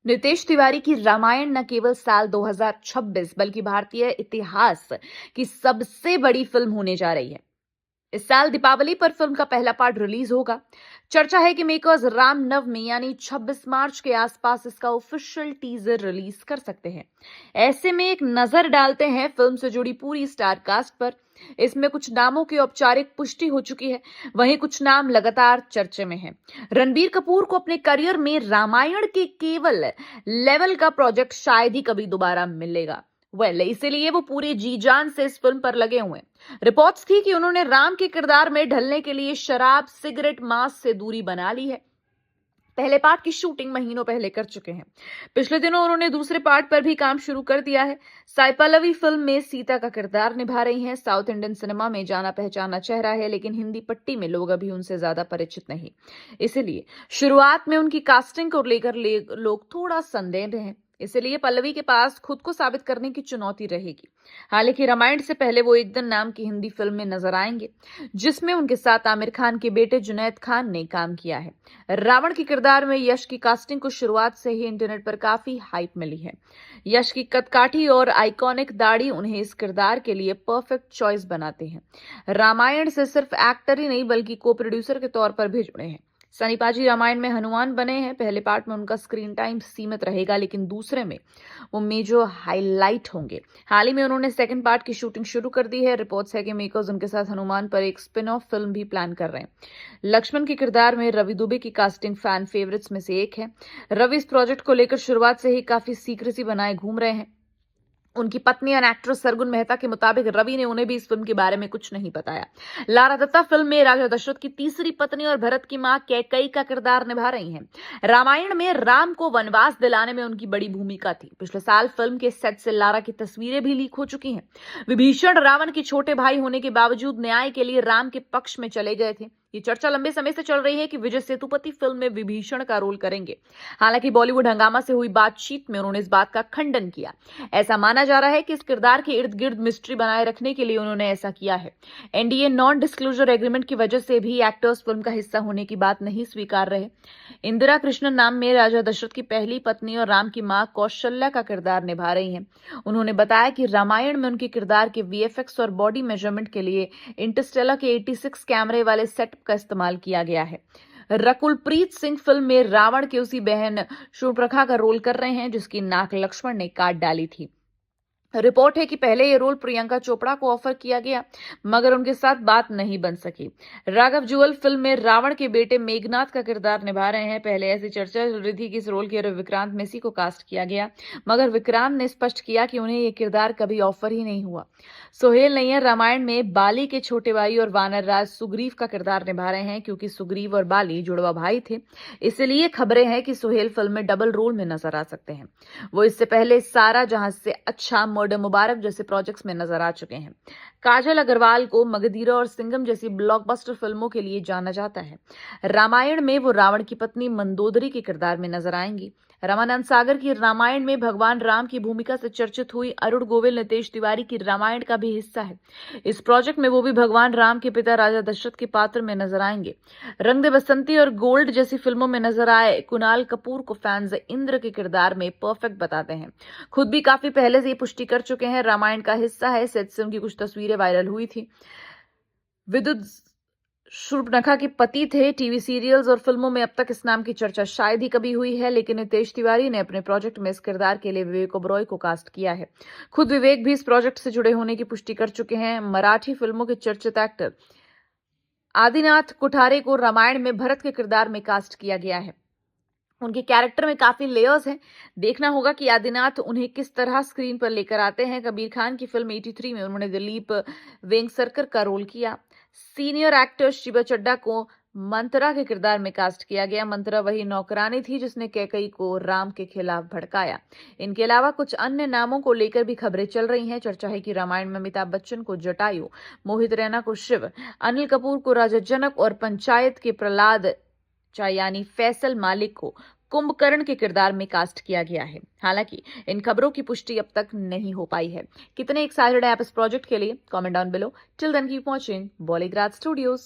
नितेश तिवारी की रामायण न केवल साल 2026 बल्कि भारतीय इतिहास की सबसे बड़ी फिल्म होने जा रही है। इस साल दीपावली पर फिल्म का पहला पार्ट रिलीज होगा। चर्चा है कि मेकर्स रामनवमी यानी 26 मार्च के आसपास इसका ऑफिशियल टीजर रिलीज कर सकते हैं। ऐसे में एक नजर डालते हैं फिल्म से जुड़ी पूरी स्टार कास्ट पर। इसमें कुछ नामों की औपचारिक पुष्टि हो चुकी है, वहीं कुछ नाम लगातार चर्चे में हैं। रणबीर कपूर को अपने करियर में रामायण के केवल लेवल का प्रोजेक्ट शायद ही कभी दोबारा मिलेगा। इसीलिए वो पूरे जी जान से इस फिल्म पर लगे हुए हैं। रिपोर्ट्स थी कि उन्होंने राम के किरदार में ढलने के लिए शराब, सिगरेट, मांस से दूरी बना ली है। पहले पार्ट की शूटिंग महीनों पहले कर चुके हैं। पिछले दिनों उन्होंने दूसरे पार्ट पर भी काम शुरू कर दिया है। साई पल्लवी फिल्म में सीता का किरदार निभा रही हैं। साउथ इंडियन सिनेमा में जाना पहचाना चेहरा है, लेकिन हिंदी पट्टी में लोग अभी उनसे ज्यादा परिचित नहीं। इसलिए शुरुआत में उनकी कास्टिंग को लेकर लोग थोड़ा संदेह हैं। इसलिए पल्लवी के पास खुद को साबित करने की चुनौती रहेगी। हालांकि रामायण से पहले वो एक दिन नाम की हिंदी फिल्म में नजर आएंगे, जिसमें उनके साथ आमिर खान के बेटे जुनैद खान ने काम किया है। रावण के किरदार में यश की कास्टिंग को शुरुआत से ही इंटरनेट पर काफी हाइप मिली है। यश की कदकाठी और आइकॉनिक दाढ़ी उन्हें इस किरदार के लिए परफेक्ट चॉइस बनाते हैं। रामायण से सिर्फ एक्टर ही नहीं बल्कि को प्रोड्यूसर के तौर पर भी जुड़े हैं। सनी पाजी रामायण में हनुमान बने हैं। पहले पार्ट में उनका स्क्रीन टाइम सीमित रहेगा, लेकिन दूसरे में वो मेजर हाईलाइट होंगे। हाल ही में उन्होंने सेकंड पार्ट की शूटिंग शुरू कर दी है। रिपोर्ट्स है कि मेकर्स उनके साथ हनुमान पर एक स्पिन ऑफ फिल्म भी प्लान कर रहे हैं। लक्ष्मण के किरदार में रवि दुबे की कास्टिंग फैन फेवरेट्स में से एक है। रवि इस प्रोजेक्ट को लेकर शुरुआत से ही काफी सीक्रेसी बनाए घूम रहे हैं। उनकी पत्नी और एक्ट्रेस सरगुन मेहता के मुताबिक रवि ने उन्हें भी इस फिल्म के बारे में कुछ नहीं बताया। लारा दत्ता फिल्म में राजा दशरथ की तीसरी पत्नी और भरत की मां कैकेयी का किरदार निभा रही हैं। रामायण में राम को वनवास दिलाने में उनकी बड़ी भूमिका थी। पिछले साल फिल्म के सेट से लारा की तस्वीरें भी लीक हो चुकी हैं। विभीषण रावण के छोटे भाई होने के बावजूद न्याय के लिए राम के पक्ष में चले गए थे। ये चर्चा लंबे समय से चल रही है कि विजय सेतुपति फिल्म में विभीषण का रोल करेंगे। हालांकि बॉलीवुड हंगामा से हुई बातचीत में उन्होंने इस बात का खंडन किया। ऐसा माना जा रहा है कि इस किरदार के इर्द गिर्द मिस्ट्री बनाए रखने के लिए उन्होंने ऐसा किया है। एनडीए नॉन डिस्क्लोजर एग्रीमेंट की वजह से भी एक्टर्स फिल्म का हिस्सा होने की बात नहीं स्वीकार रहे। इंदिरा कृष्णन नाम में राजा दशरथ की पहली पत्नी और राम की मां कौशल्या का किरदार निभा रही हैं। उन्होंने बताया कि रामायण में उनके किरदार के वीएफएक्स और बॉडी मेजरमेंट के लिए इंटरस्टेलर के 86 कैमरे वाले सेट का इस्तेमाल किया गया है। रकुलप्रीत सिंह फिल्म में रावण की उसी बहन शूर्पणखा का रोल कर रहे हैं, जिसकी नाक लक्ष्मण ने काट डाली थी। रिपोर्ट है कि पहले ये रोल प्रियंका चोपड़ा को ऑफर किया गया, मगर उनके साथ बात नहीं बन सकी। राघव जुअल फिल्म में रावण के बेटे मेघनाथ का किरदार निभा रहे हैं। पहले ऐसी चर्चा चल रही थी कि इस रोल के लिए विक्रांत मैसी को कास्ट किया गया, मगर विक्रांत ने स्पष्ट किया कि उन्हें यह किरदार कभी ऑफर ही नहीं हुआ। सोहेल नैयर रामायण में बाली के छोटे भाई और वानर राज सुग्रीव का किरदार निभा रहे हैं। क्योंकि सुग्रीव और बाली जुड़वा भाई थे, इसलिए खबरें हैं कि सोहेल फिल्म में डबल रोल में नजर आ सकते हैं। वो इससे पहले सारा जहां से अच्छा, मर्डर मुबारक जैसे प्रोजेक्ट्स में नजर आ चुके हैं। काजल अग्रवाल को मगधीरा और सिंघम जैसी ब्लॉकबस्टर फिल्मों के लिए जाना जाता है। रामायण में वो रावण की पत्नी मंदोदरी के किरदार में नजर आएंगी। रामानंद सागर की रामायण में भगवान राम की भूमिका से चर्चित हुई अरुण गोविल नितेश तिवारी की रामायण का भी हिस्सा है। इस प्रोजेक्ट में वो भी भगवान राम के पिता राजा दशरथ के पात्र में नजर आएंगे। रंग दे बसंती और गोल्ड जैसी फिल्मों में नजर आए कुणाल कपूर को फैंस इंद्र के किरदार में परफेक्ट बताते हैं। खुद भी काफी पहले से ये पुष्टि कर चुके हैं, रामायण का हिस्सा है। सेट से उनकी कुछ तस्वीरें वायरल हुई थी। विद्युत शूर्पणखा के पति थे। टीवी सीरियल्स और फिल्मों में अब तक इस नाम की चर्चा शायद ही कभी हुई है, लेकिन नितेश तिवारी ने अपने प्रोजेक्ट में इस किरदार के लिए विवेक ओबरॉय को कास्ट किया है। खुद विवेक भी इस प्रोजेक्ट से जुड़े होने की पुष्टि कर चुके हैं। मराठी फिल्मों के चर्चित एक्टर आदिनाथ कुठारे को रामायण में भरत के किरदार में कास्ट किया गया है। उनके कैरेक्टर में काफी लेयर्स हैं। देखना होगा कि आदिनाथ उन्हें किस तरह स्क्रीन पर लेकर आते हैं। कबीर खान की फिल्म 83 में उन्होंने दिलीप वेंगसरकर का रोल किया। सीनियर एक्टर शिवा चड्डा को मंत्रा के किरदार में कास्ट किया गया। मंत्रा वही नौकरानी थी जिसने कैकेयी को राम के खिलाफ भड़काया। इनके अलावा कुछ अन्य नामों को लेकर भी खबरें चल रही हैं। चर्चा है कि रामायण में अमिताभ बच्चन को जटायु, मोहित रैना को शिव, अनिल कपूर को राजा जनक और पंचायत के प्रहलाद यानी फैसल मालिक को कुंभकर्ण के किरदार में कास्ट किया गया है। हालांकि इन खबरों की पुष्टि अब तक नहीं हो पाई है। कितने एक्साइटेड है आप इस प्रोजेक्ट के लिए? Comment down below. Till then keep watching बॉलीग्राज स्टूडियोज।